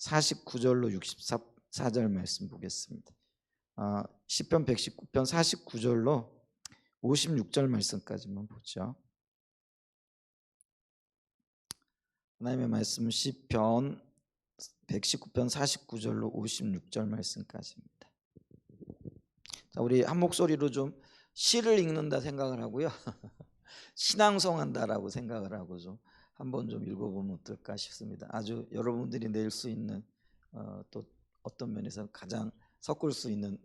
49절로 64절 말씀 보겠습니다. 시편 119편 49절로 56절 말씀까지만 보죠. 하나님의 말씀 시편 119편 49절로 56절 말씀까지입니다. 자, 우리 한 목소리로 좀 시를 읽는다 생각을 하고요. 신앙송한다라고 생각을 하고 좀 한번 좀 읽어보면 어떨까 싶습니다. 아주 여러분들이 낼 수 있는 또 어떤 면에서 가장 섞을 수 있는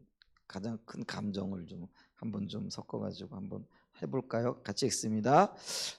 가장 큰 감정을 좀 한번 좀 섞어가지고 한번 해볼까요? 같이 읽습니다.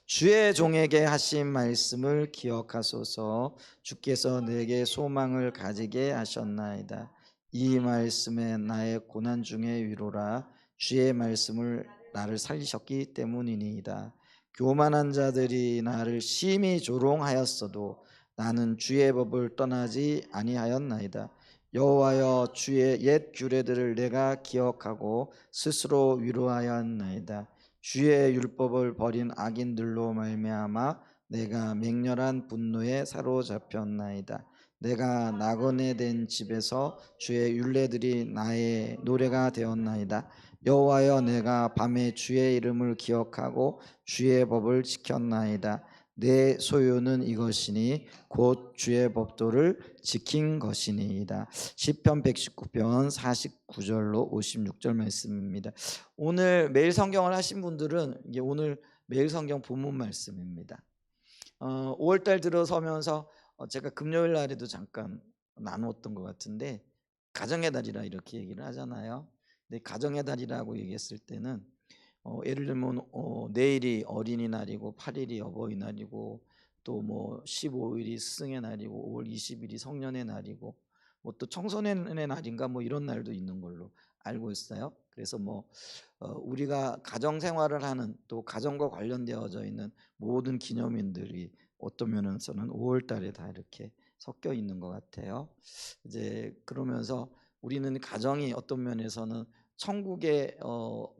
주의 종에게 하신 말씀을 기억하소서. 주께서 내게 소망을 가지게 하셨나이다. 이 말씀에 나의 고난 중에 위로라. 주의 말씀을 나를 살리셨기 때문이니이다. 교만한 자들이 나를 심히 조롱하였어도 나는 주의 법을 떠나지 아니하였나이다. 여호와여, 주의 옛 규례들을 내가 기억하고 스스로 위로하였나이다. 주의 율법을 버린 악인들로 말미암아 내가 맹렬한 분노에 사로잡혔나이다. 내가 나그네 된 집에서 주의 율례들이 나의 노래가 되었나이다. 여호와여, 내가 밤에 주의 이름을 기억하고 주의 법을 지켰나이다. 내 소유는 이것이니 곧 주의 법도를 지킨 것이니이다. 시편 119편 49절로 56절 말씀입니다. 오늘 매일 성경을 하신 분들은 이게 오늘 매일 성경 본문 말씀입니다. 5월달 들어서면서 제가 금요일 날에도 잠깐 나누었던 것 같은데 가정의 달이라 이렇게 얘기를 하잖아요. 근데 가정의 달이라고 얘기했을 때는 예를 들면 내일이 어린이날이고 8일이 어버이날이고 또 뭐 15일이 스승의 날이고 5월 20일이 성년의 날이고 뭐 또 청소년의 날인가 뭐 이런 날도 있는 걸로 알고 있어요. 그래서 뭐 우리가 가정 생활을 하는 또 가정과 관련되어져 있는 모든 기념일들이 어떤 면에서는 5월 달에 다 이렇게 섞여 있는 것 같아요. 이제 그러면서 우리는 가정이 어떤 면에서는 천국의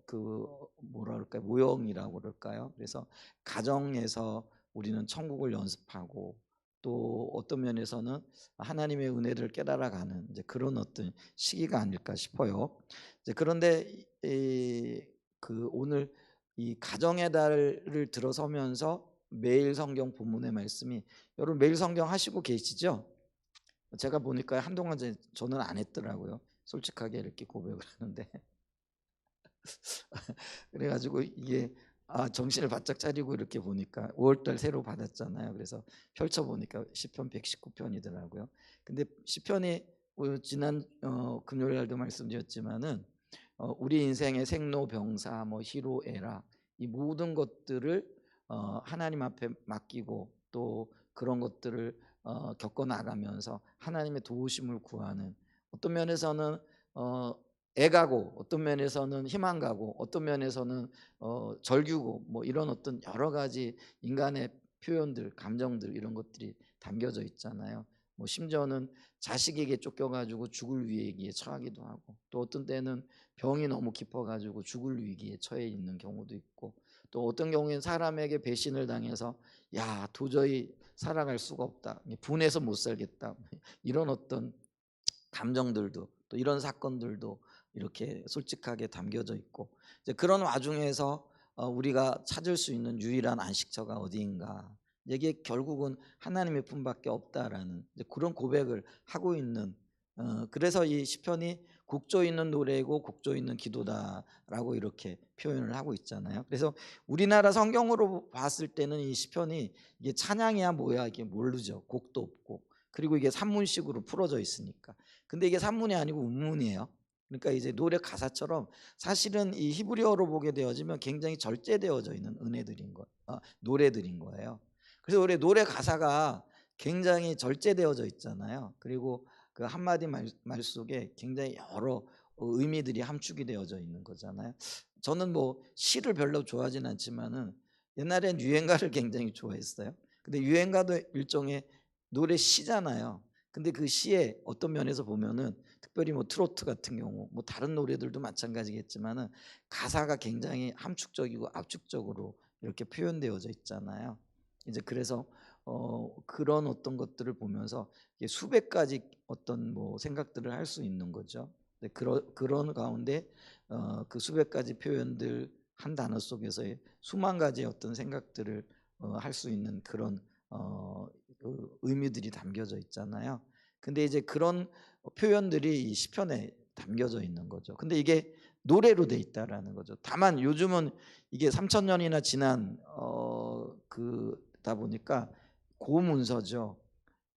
그 뭐라 그럴까요? 모형이라고 그럴까요? 그래서 가정에서 우리는 천국을 연습하고 또 어떤 면에서는 하나님의 은혜를 깨달아가는 이제 그런 어떤 시기가 아닐까 싶어요. 이제 그런데 그 오늘 이 가정의 달을 들어서면서 매일 성경 본문의 말씀이 여러분 매일 성경 하시고 계시죠? 제가 보니까 한동안 저는 안 했더라고요. 솔직하게 이렇게 고백을 하는데 그래가지고 이게 정신을 바짝 차리고 이렇게 보니까 5월달 새로 받았잖아요. 그래서 펼쳐보니까 시편 119편이더라고요. 근데 시편이 지난 금요일 날도 말씀드렸지만은 우리 인생의 생로병사 뭐 희로애락 이 모든 것들을 하나님 앞에 맡기고 또 그런 것들을 겪어 나가면서 하나님의 도우심을 구하는 어떤 면에서는 애가고 어떤 면에서는 희망가고 어떤 면에서는 절규고 뭐 이런 어떤 여러 가지 인간의 표현들 감정들 이런 것들이 담겨져 있잖아요. 뭐 심지어는 자식에게 쫓겨가지고 죽을 위기에 처하기도 하고 또 어떤 때는 병이 너무 깊어가지고 죽을 위기에 처해 있는 경우도 있고 또 어떤 경우에는 사람에게 배신을 당해서 야 도저히 살아갈 수가 없다 분해서 못 살겠다 이런 어떤 감정들도 또 이런 사건들도 이렇게 솔직하게 담겨져 있고 이제 그런 와중에서 우리가 찾을 수 있는 유일한 안식처가 어디인가 이게 결국은 하나님의 품밖에 없다라는 이제 그런 고백을 하고 있는 그래서 이 시편이 곡조 있는 노래이고 곡조 있는 기도다라고 이렇게 표현을 하고 있잖아요. 그래서 우리나라 성경으로 봤을 때는 이 시편이 이게 찬양이야 뭐야 이게 모르죠. 곡도 없고 그리고 이게 산문식으로 풀어져 있으니까. 근데 이게 산문이 아니고 운문이에요. 그러니까 이제 노래 가사처럼 사실은 이 히브리어로 보게 되어지면 굉장히 절제되어져 있는 은혜들인 거, 노래들인 거예요. 그래서 우리 노래 가사가 굉장히 절제되어져 있잖아요. 그리고 그 한마디 말 속에 굉장히 여러 의미들이 함축이 되어져 있는 거잖아요. 저는 뭐 시를 별로 좋아하진 않지만은 옛날엔 유행가를 굉장히 좋아했어요. 근데 유행가도 일종의 노래 시잖아요. 근데 그 시에 어떤 면에서 보면은 특별히 뭐 트로트 같은 경우 뭐 다른 노래들도 마찬가지겠지만은 가사가 굉장히 함축적이고 압축적으로 이렇게 표현되어져 있잖아요. 이제 그래서 그런 어떤 것들을 보면서 이게 수백 가지 어떤 뭐 생각들을 할 수 있는 거죠. 네, 그런 가운데 그 수백 가지 표현들 한 단어 속에서의 수만 가지의 어떤 생각들을 할 수 있는 그런 그 의미들이 담겨져 있잖아요. 근데 이제 그런 표현들이 이 시편에 담겨져 있는 거죠. 근데 이게 노래로 돼 있다라는 거죠. 다만 요즘은 이게 3,000년이나 지난 그다 보니까 고문서죠.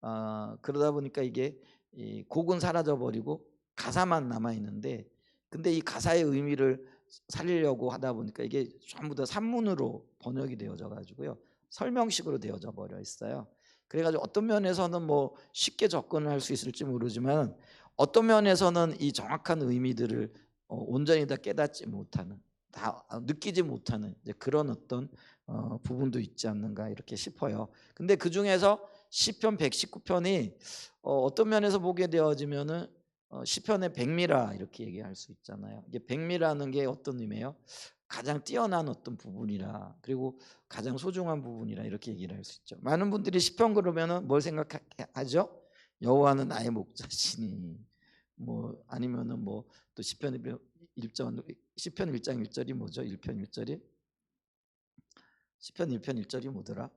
그러다 보니까 이게 이 곡은 사라져 버리고 가사만 남아 있는데, 근데 이 가사의 의미를 살리려고 하다 보니까 이게 전부 다 산문으로 번역이 되어져 가지고요. 설명식으로 되어져 버려 있어요. 그래 가지고 어떤 면에서는 뭐 쉽게 접근을 할 수 있을지 모르지만, 어떤 면에서는 이 정확한 의미들을 온전히 다 깨닫지 못하는, 다 느끼지 못하는 이제 그런 어떤 부분도 있지 않는가 이렇게 싶어요. 근데 그중에서 시편 119편이 어떤 면에서 보게 되어지면은 시편의 백미라 이렇게 얘기할 수 있잖아요. 이게 백미라는 게 어떤 의미예요? 가장 뛰어난 어떤 부분이라, 그리고 가장 소중한 부분이라 이렇게 얘기를 할 수 있죠. 많은 분들이 시편 그러면은 뭘 생각하죠? 여호와는 나의 목자시니, 뭐 아니면은 뭐 또 시편 1편 시편 1장 1절이 뭐죠? 1편 1절이 시편 1편 1절이 뭐더라?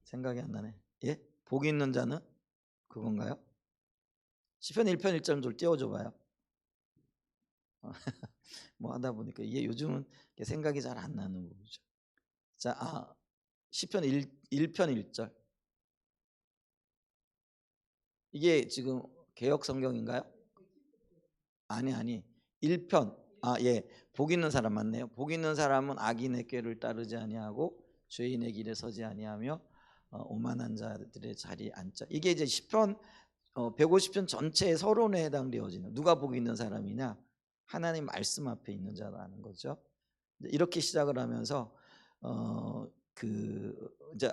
생각이 안 나네. 예? 복이 있는 자는 그건가요? 시편 1편 1절 좀 띄워줘 봐요. 뭐 하다 보니까 이게 요즘은 생각이 잘 안 나는 거죠. 자, 시편 1편 1절. 이게 지금 개역 성경인가요? 아니. 1편. 예. 복 있는 사람 맞네요. 복 있는 사람은 악인의 꾀를 따르지 아니하고 죄인의 길에 서지 아니하며 오만한 자들의 자리에 앉자. 이게 이제 시편 150편 전체의 서론에 해당되어지는, 누가 복 있는 사람이냐? 하나님 말씀 앞에 있는 자라는 거죠. 이렇게 시작을 하면서 그 이제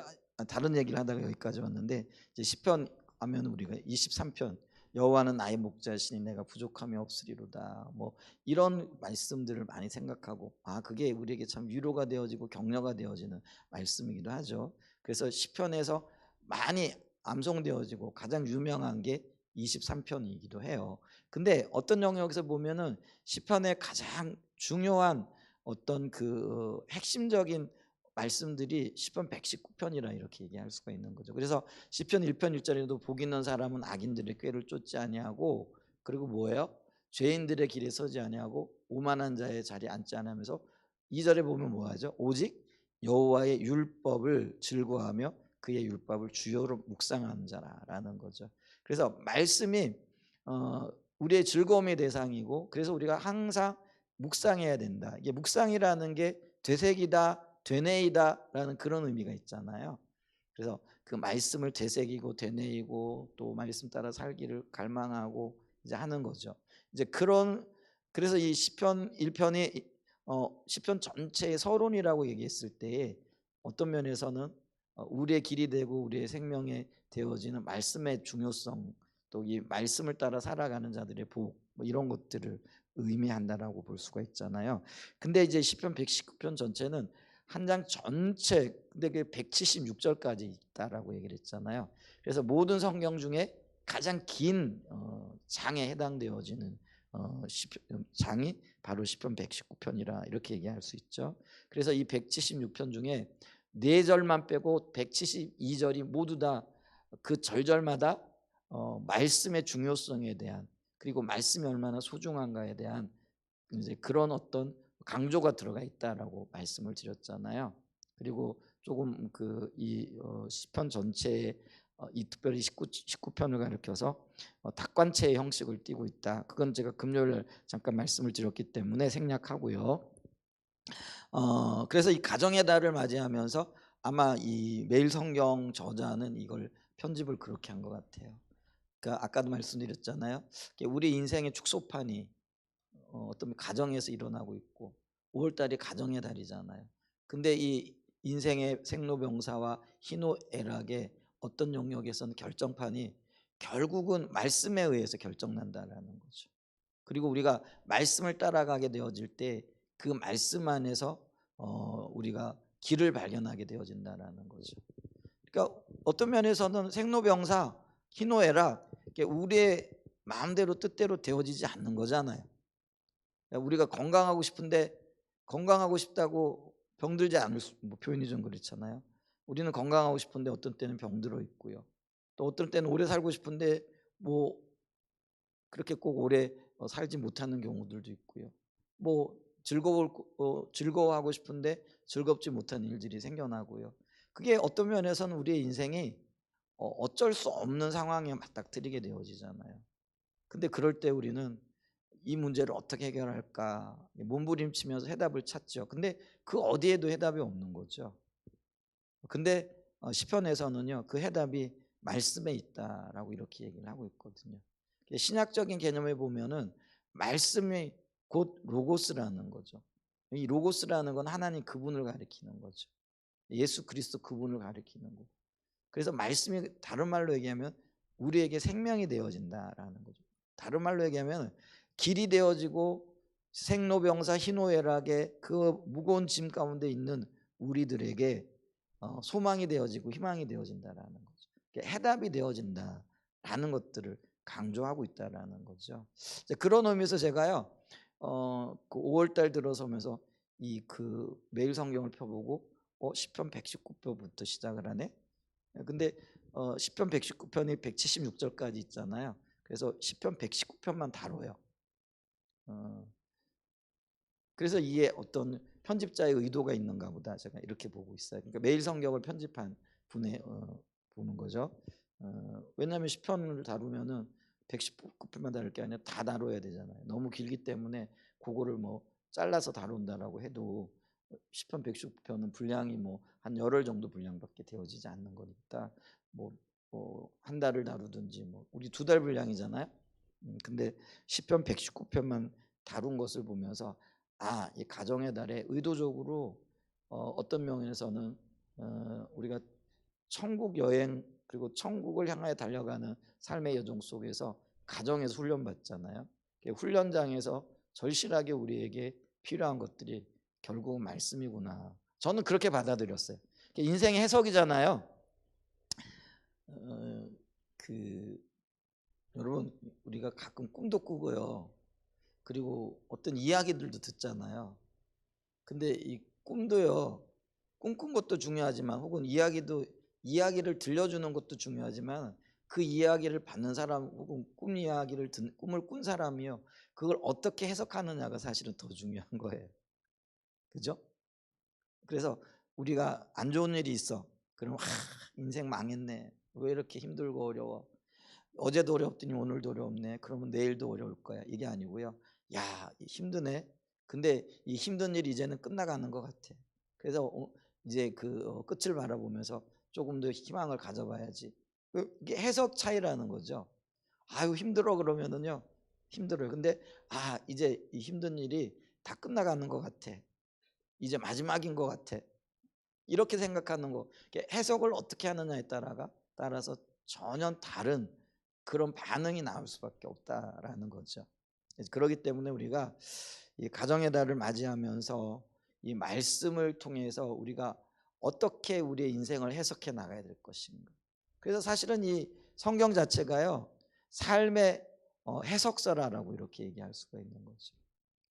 다른 얘기를 하다가 여기까지 왔는데, 이제 시편 하면 우리가 23편 여호와는 나의 목자시니 내가 부족함이 없으리로다, 뭐 이런 말씀들을 많이 생각하고, 그게 우리에게 참 위로가 되어지고 격려가 되어지는 말씀이기도 하죠. 그래서 시편에서 많이 암송되어지고 가장 유명한 게 23편이기도 해요. 근데 어떤 영역에서 보면은 시편의 가장 중요한 어떤 그 핵심적인 말씀들이 시편 119편이라 이렇게 얘기할 수가 있는 거죠. 그래서 시편 1편 1절에도 복 있는 사람은 악인들의 꾀를 쫓지 아니하고, 그리고 뭐예요? 죄인들의 길에 서지 아니하고 오만한 자의 자리에 앉지 않으면서, 2절에 보면 뭐하죠? 오직 여호와의 율법을 즐거워하며 그의 율법을 주요로 묵상하는 자라는 거죠. 그래서 말씀이 우리의 즐거움의 대상이고, 그래서 우리가 항상 묵상해야 된다. 이게 묵상이라는 게 되새기다, 되뇌이다라는 그런 의미가 있잖아요. 그래서 그 말씀을 되새기고 되뇌이고 또 말씀 따라 살기를 갈망하고 이제 하는 거죠. 이제 그래서 이 시편 1편이 시편 전체의 서론이라고 얘기했을 때, 어떤 면에서는 우리의 길이 되고 우리의 생명에 되어지는 말씀의 중요성, 또 이 말씀을 따라 살아가는 자들의 복, 뭐 이런 것들을 의미한다라고 볼 수가 있잖아요. 근데 이제 시편 119편 전체는 한 장 전체, 근데 그 176절까지 있다라고 얘기를 했잖아요. 그래서 모든 성경 중에 가장 긴 장에 해당되어지는 장이 바로 시편 119편이라 이렇게 얘기할 수 있죠. 그래서 이 176편 중에 4절만 빼고 172절이 모두 다 그 절절마다 말씀의 중요성에 대한, 그리고 말씀이 얼마나 소중한가에 대한 이제 그런 어떤 강조가 들어가 있다라고 말씀을 드렸잖아요. 그리고 조금 이 시편 전체에 이 특별히 19편을 가리켜서 닭관체의 형식을 띠고 있다. 그건 제가 금요일 잠깐 말씀을 드렸기 때문에 생략하고요. 그래서 이 가정의 달을 맞이하면서 아마 이 매일 성경 저자는 이걸 편집을 그렇게 한 것 같아요. 그러니까 아까도 말씀드렸잖아요. 우리 인생의 축소판이 어떤 가정에서 일어나고 있고, 5월달이 가정의 달이잖아요. 근데 이 인생의 생로병사와 희노애락의 어떤 영역에서는 결정판이 결국은 말씀에 의해서 결정난다라는 거죠. 그리고 우리가 말씀을 따라가게 되어질 때 그 말씀 안에서 우리가 길을 발견하게 되어진다라는 거죠. 그러니까 어떤 면에서는 생로병사, 희노애락 이게 우리의 마음대로 뜻대로 되어지지 않는 거잖아요. 그러니까 우리가 건강하고 싶은데 건강하고 싶다고 병들지 않을 뭐 표현이 좀 그렇잖아요. 우리는 건강하고 싶은데 어떤 때는 병들어 있고요. 또 어떤 때는 오래 살고 싶은데 뭐 그렇게 꼭 오래 살지 못하는 경우들도 있고요. 뭐 즐거워하고 싶은데 즐겁지 못한 일들이 생겨나고요. 그게 어떤 면에서는 우리의 인생이 어쩔 수 없는 상황에 맞닥뜨리게 되어지잖아요. 근데 그럴 때 우리는 이 문제를 어떻게 해결할까 몸부림치면서 해답을 찾죠. 근데 그 어디에도 해답이 없는 거죠. 근데 시편에서는요 그 해답이 말씀에 있다라고 이렇게 얘기를 하고 있거든요. 신약적인 개념에 보면은 말씀이 곧 로고스라는 거죠. 이 로고스라는 건 하나님 그분을 가리키는 거죠. 예수 그리스도 그분을 가리키는 거. 그래서 말씀이 다른 말로 얘기하면 우리에게 생명이 되어진다라는 거죠. 다른 말로 얘기하면 길이 되어지고 생로병사 희노애락의 그 무거운 짐 가운데 있는 우리들에게 소망이 되어지고 희망이 되어진다라는 거죠. 해답이 되어진다라는 것들을 강조하고 있다라는 거죠. 그런 의미에서 제가요, 그 5월달 들어서면서 이 그 매일 성경을 펴보고 시편 119편부터 시작을 하네. 근데 시편 119편이 176절까지 있잖아요. 그래서 시편 119편만 다뤄요. 어, 그래서 이게 어떤 편집자의 의도가 있는가 보다 제가 이렇게 보고 있어요. 그러니까 매일 성경을 편집한 분의 보는 거죠. 왜냐하면 시편을 다루면은 119편만 다룰 게 아니라 다 다뤄야 되잖아요. 너무 길기 때문에 그거를 뭐 잘라서 다룬다라고 해도 시편 119편은 분량이 뭐 한 열흘 정도 분량밖에 되어지지 않는 거니까 뭐 한 달을 다루든지 뭐 우리 두 달 분량이잖아요. 근데 시편 119편만 다룬 것을 보면서 이 가정의 달에 의도적으로 어떤 면에서는 우리가 천국 여행 그리고 천국을 향하여 달려가는 삶의 여정 속에서 가정에서 훈련받잖아요. 훈련장에서 절실하게 우리에게 필요한 것들이 결국은 말씀이구나. 저는 그렇게 받아들였어요. 인생의 해석이잖아요. 그 여러분 우리가 가끔 꿈도 꾸고요. 그리고 어떤 이야기들도 듣잖아요. 근데 이 꿈도요. 꿈꾼 것도 중요하지만 혹은 이야기를 들려주는 것도 중요하지만 그 이야기를 받는 사람 혹은 꿈을 꾼 사람이요. 그걸 어떻게 해석하느냐가 사실은 더 중요한 거예요. 그죠? 그래서 우리가 안 좋은 일이 있어. 그럼 인생 망했네. 왜 이렇게 힘들고 어려워? 어제도 어렵더니 오늘도 어렵네. 그러면 내일도 어려울 거야. 이게 아니고요. 야, 힘드네. 근데 이 힘든 일이 이제는 끝나가는 것 같아. 그래서 이제 그 끝을 바라보면서 조금 더 희망을 가져봐야지. 이게 해석 차이라는 거죠. 아유 힘들어 그러면은요 힘들어요. 근데 이제 이 힘든 일이 다 끝나가는 것 같아. 이제 마지막인 것 같아. 이렇게 생각하는 거. 해석을 어떻게 하느냐에 따라서 전혀 다른 그런 반응이 나올 수밖에 없다라는 거죠. 그렇기 때문에 우리가 이 가정의 달을 맞이하면서 이 말씀을 통해서 우리가 어떻게 우리의 인생을 해석해 나가야 될 것인가. 그래서 사실은 이 성경 자체가요 삶의 해석서라고 이렇게 얘기할 수가 있는 거죠.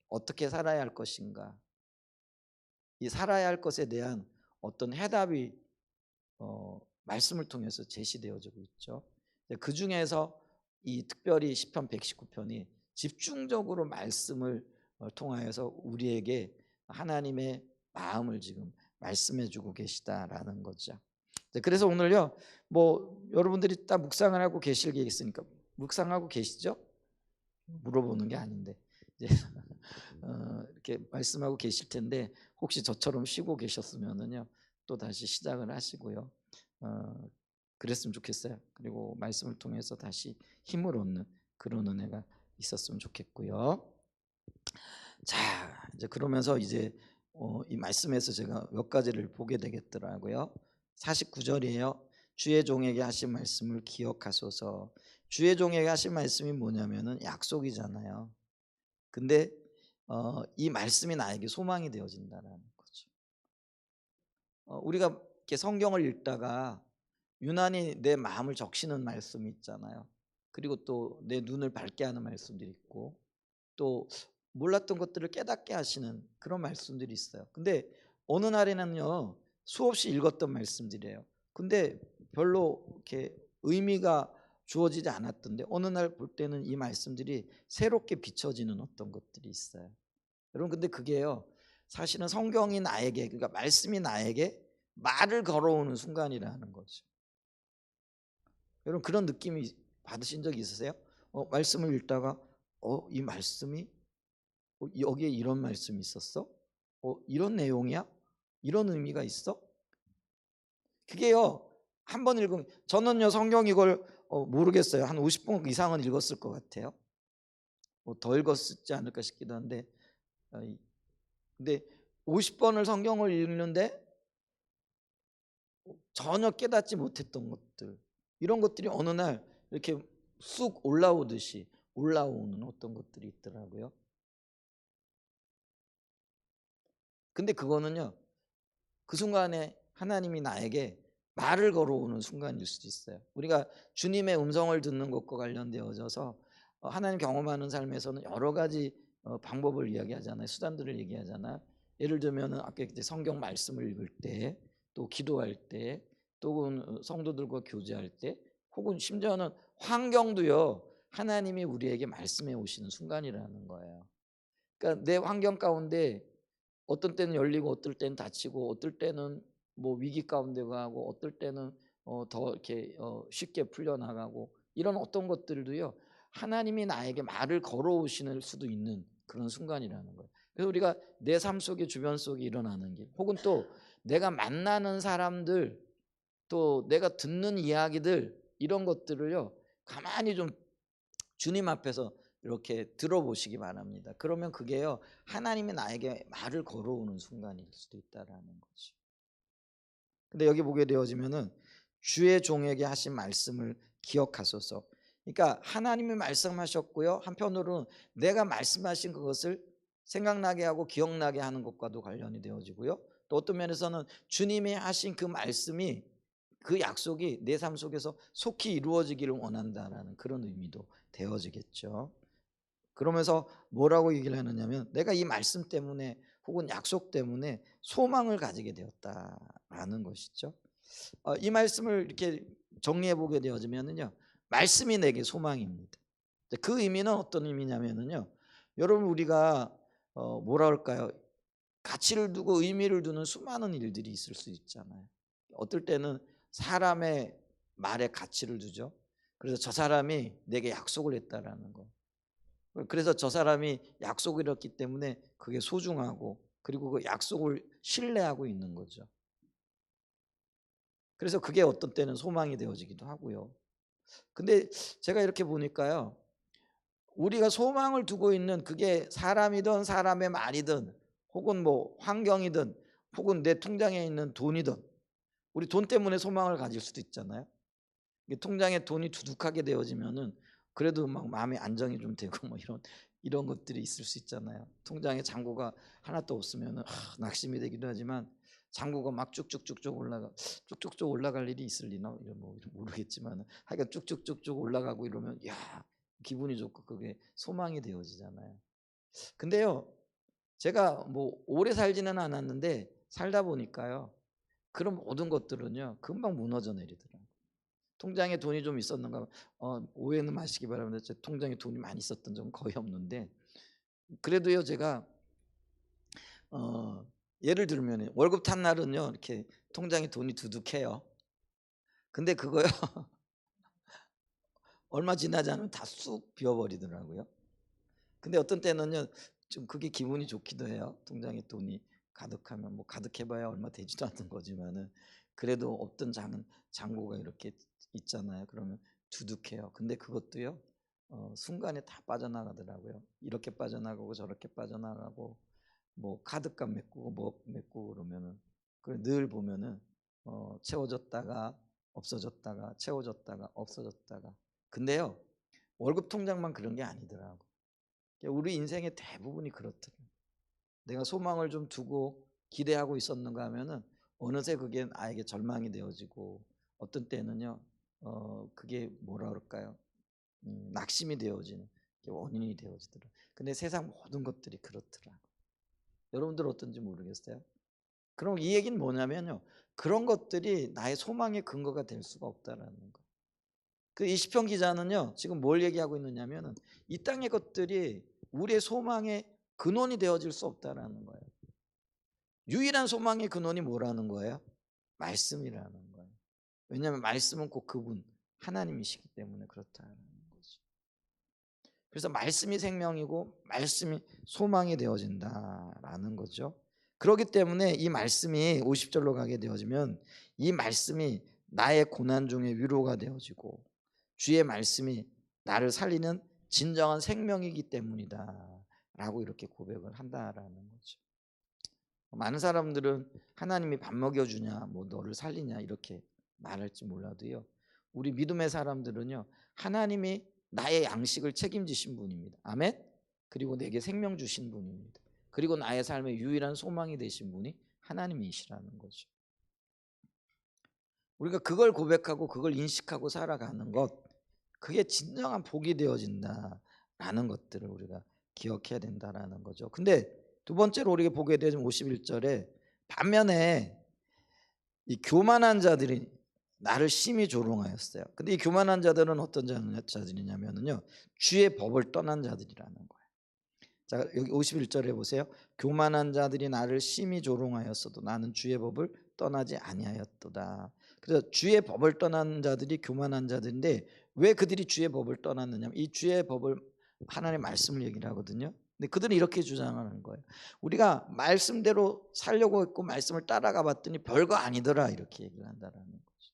어떻게 살아야 할 것인가. 이 살아야 할 것에 대한 어떤 해답이 말씀을 통해서 제시되어지고 있죠. 그 중에서 이 특별히 시편 119편이 집중적으로 말씀을 통하여서 우리에게 하나님의 마음을 지금 말씀해주고 계시다라는 거죠. 그래서 오늘요, 뭐 여러분들이 딱 묵상을 하고 계실 게 있으니까 묵상하고 계시죠? 물어보는 게 아닌데 이제 이렇게 말씀하고 계실 텐데 혹시 저처럼 쉬고 계셨으면은요 또 다시 시작을 하시고요. 그랬으면 좋겠어요. 그리고 말씀을 통해서 다시 힘을 얻는 그런 은혜가 있었으면 좋겠고요. 자, 이제 그러면서 이제 이 말씀에서 제가 몇 가지를 보게 되겠더라고요. 49절이에요. 주의 종에게 하신 말씀을 기억하소서. 주의 종에게 하신 말씀이 뭐냐면은 약속이잖아요. 근데 이 말씀이 나에게 소망이 되어진다는 거죠. 우리가 이렇게 성경을 읽다가 유난히 내 마음을 적시는 말씀이 있잖아요. 그리고 또 내 눈을 밝게 하는 말씀들이 있고 또 몰랐던 것들을 깨닫게 하시는 그런 말씀들이 있어요. 근데 어느 날에는요 수없이 읽었던 말씀들이에요. 근데 별로 이렇게 의미가 주어지지 않았던데 어느 날 볼 때는 이 말씀들이 새롭게 비춰지는 어떤 것들이 있어요. 여러분 근데 그게요 사실은 성경이 나에게 그러니까 말씀이 나에게 말을 걸어오는 순간이라는 거죠. 여러분 그런 느낌이 받으신 적 있으세요? 말씀을 읽다가 이 말씀이 여기에 이런 말씀이 있었어? 이런 내용이야? 이런 의미가 있어? 그게요 한 번 읽으면 저는요 성경 이걸 모르겠어요. 한 50번 이상은 읽었을 것 같아요. 더 읽었지 않을까 싶기도 한데 근데 50번을 성경을 읽는데 전혀 깨닫지 못했던 것들 이런 것들이 어느 날 이렇게 쑥 올라오듯이 올라오는 어떤 것들이 있더라고요. 근데 그거는요 그 순간에 하나님이 나에게 말을 걸어오는 순간일 수도 있어요. 우리가 주님의 음성을 듣는 것과 관련되어져서 하나님 경험하는 삶에서는 여러 가지 방법을 이야기하잖아요. 수단들을 얘기하잖아요. 예를 들면은 아까 이제 성경 말씀을 읽을 때, 또 기도할 때, 또 성도들과 교제할 때, 혹은 심지어는 환경도요. 하나님이 우리에게 말씀해 오시는 순간이라는 거예요. 그러니까 내 환경 가운데 어떤 때는 열리고 어떨 때는 닫히고 어떨 때는 뭐 위기 가운데 가고 어떨 때는 더 이렇게 쉽게 풀려나가고 이런 어떤 것들도요 하나님이 나에게 말을 걸어오시는 수도 있는 그런 순간이라는 거예요. 그래서 우리가 내 삶 속에 주변 속에 일어나는 길 혹은 또 내가 만나는 사람들 또 내가 듣는 이야기들 이런 것들을요 가만히 좀 주님 앞에서 이렇게 들어보시기 바랍니다. 그러면 그게요 하나님이 나에게 말을 걸어오는 순간일 수도 있다라는 거죠. 근데 여기 보게 되어지면은 주의 종에게 하신 말씀을 기억하소서. 그러니까 하나님이 말씀하셨고요. 한편으로는 내가 말씀하신 그것을 생각나게 하고 기억나게 하는 것과도 관련이 되어지고요. 또 어떤 면에서는 주님이 하신 그 말씀이 그 약속이 내 삶 속에서 속히 이루어지기를 원한다라는 그런 의미도 되어지겠죠. 그러면서 뭐라고 얘기를 하느냐면 내가 이 말씀 때문에 혹은 약속 때문에 소망을 가지게 되었다라는 것이죠. 이 말씀을 이렇게 정리해 보게 되어지면은요. 말씀이 내게 소망입니다. 그 의미는 어떤 의미냐면은요. 여러분 우리가 뭐라 할까요? 가치를 두고 의미를 두는 수많은 일들이 있을 수 있잖아요. 어떨 때는 사람의 말에 가치를 두죠. 그래서 저 사람이 내게 약속을 했다라는 거. 그래서 저 사람이 약속을 했기 때문에 그게 소중하고 그리고 그 약속을 신뢰하고 있는 거죠. 그래서 그게 어떤 때는 소망이 되어지기도 하고요. 근데 제가 이렇게 보니까요. 우리가 소망을 두고 있는 그게 사람이든 사람의 말이든 혹은 뭐 환경이든 혹은 내 통장에 있는 돈이든 우리 돈 때문에 소망을 가질 수도 있잖아요. 통장에 돈이 두둑하게 되어지면은 그래도 막 마음의 안정이 좀 되고 뭐 이런 것들이 있을 수 있잖아요. 통장에 잔고가 하나도 없으면은 낙심이 되기도 하지만 잔고가 막 쭉쭉쭉 올라갈 일이 있을 리나 이런 뭐 모르겠지만 하여간 쭉쭉쭉쭉 올라가고 이러면 야 기분이 좋고 그게 소망이 되어지잖아요. 근데요 제가 뭐 오래 살지는 않았는데 살다 보니까요 그런 모든 것들은요 금방 무너져 내리더라고요. 통장에 돈이 좀 있었는가 오해는 마시기 바랍니다. 제 통장에 돈이 많이 있었던 적은 거의 없는데 그래도요 제가 어 예를 들면 월급 탄 날은요 이렇게 통장에 돈이 두둑해요. 근데 그거요 얼마 지나지 않으면 다 쑥 비워버리더라고요. 근데 어떤 때는요 좀 그게 기분이 좋기도 해요. 통장에 돈이 가득하면 뭐 가득해봐야 얼마 되지도 않는 거지만은 그래도 없던 잔고가 이렇게 있잖아요. 그러면 두둑해요. 근데 그것도요 순간에 다 빠져나가더라고요. 이렇게 빠져나가고 저렇게 빠져나가고 뭐 카드값 메꾸고 뭐 메꾸고 그러면은 늘 보면은 채워졌다가 없어졌다가 채워졌다가 없어졌다가 근데요 월급 통장만 그런 게 아니더라고. 우리 인생의 대부분이 그렇더라고요. 내가 소망을 좀 두고 기대하고 있었는가 하면은 어느새 그게 나에게 절망이 되어지고 어떤 때는요 그게 뭐라 그럴까요? 낙심이 되어지는 게 원인이 되어지더라. 근데 세상 모든 것들이 그렇더라. 여러분들 어떤지 모르겠어요. 그럼 이 얘기는 뭐냐면요, 그런 것들이 나의 소망의 근거가 될 수가 없다라는 거. 그 이 시편 기자는요 지금 뭘 얘기하고 있느냐면은 이 땅의 것들이 우리의 소망의 근원이 되어질 수 없다라는 거예요. 유일한 소망의 근원이 뭐라는 거예요? 말씀이라는 거예요. 왜냐하면 말씀은 곧 그분 하나님이시기 때문에 그렇다는 거죠. 그래서 말씀이 생명이고 말씀이 소망이 되어진다라는 거죠. 그렇기 때문에 이 말씀이 50절로 가게 되어지면 이 말씀이 나의 고난 중에 위로가 되어지고 주의 말씀이 나를 살리는 진정한 생명이기 때문이다 라고 이렇게 고백을 한다라는 거죠. 많은 사람들은 하나님이 밥 먹여주냐 뭐 너를 살리냐 이렇게 말할지 몰라도요, 우리 믿음의 사람들은요 하나님이 나의 양식을 책임지신 분입니다. 아멘. 그리고 내게 생명 주신 분입니다. 그리고 나의 삶의 유일한 소망이 되신 분이 하나님이시라는 거죠. 우리가 그걸 고백하고 그걸 인식하고 살아가는 것, 그게 진정한 복이 되어진다라는 것들을 우리가 기억해야 된다라는 거죠. 근데 두 번째로 우리가 보게 되면 51절에 반면에 이 교만한 자들이 나를 심히 조롱하였어요. 근데 이 교만한 자들은 어떤 자들이냐면요, 주의 법을 떠난 자들이라는 거예요. 자, 여기 51절에 보세요. 교만한 자들이 나를 심히 조롱하였어도 나는 주의 법을 떠나지 아니하였도다. 그래서 주의 법을 떠난 자들이 교만한 자들인데 왜 그들이 주의 법을 떠났느냐? 이 주의 법을 하나님의 말씀을 얘기를 하거든요. 근데 그들은 이렇게 주장하는 거예요. 우리가 말씀대로 살려고 했고 말씀을 따라가 봤더니 별거 아니더라 이렇게 얘기를 한다라는 거죠.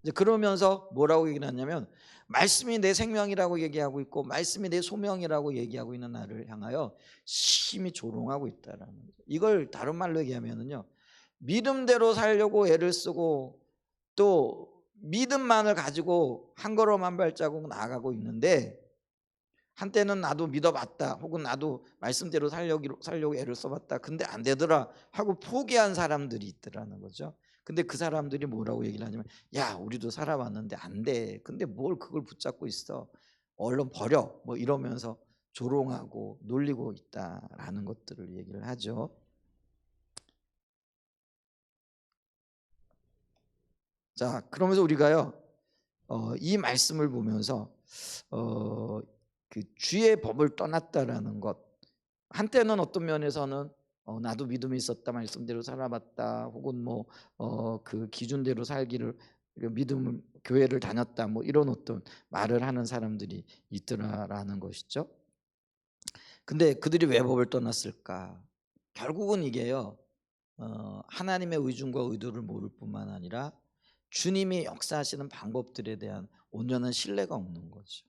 이제 그러면서 뭐라고 얘기를 하냐면 말씀이 내 생명이라고 얘기하고 있고 말씀이 내 소명이라고 얘기하고 있는 나를 향하여 심히 조롱하고 있다라는 거죠. 이걸 다른 말로 얘기하면은요, 믿음대로 살려고 애를 쓰고 또 믿음만을 가지고 한 걸음 한 발자국 나아가고 있는데 한때는 나도 믿어봤다 혹은 나도 말씀대로 살려고 애를 써봤다 근데 안 되더라 하고 포기한 사람들이 있더라는 거죠. 근데 그 사람들이 뭐라고 얘기를 하냐면 야 우리도 살아봤는데 안 돼, 근데 뭘 그걸 붙잡고 있어, 얼른 버려 뭐 이러면서 조롱하고 놀리고 있다라는 것들을 얘기를 하죠. 자 그러면서 우리가요 이 말씀을 보면서 어, 그 주의 법을 떠났다라는 것, 한때는 어떤 면에서는 나도 믿음이 있었다 말씀대로 살아봤다 혹은 뭐 그 기준대로 살기를 믿음을 교회를 다녔다 뭐 이런 어떤 말을 하는 사람들이 있더라라는 것이죠. 근데 그들이 왜 법을 떠났을까? 결국은 이게요 하나님의 의중과 의도를 모를 뿐만 아니라 주님이 역사하시는 방법들에 대한 온전한 신뢰가 없는 거죠.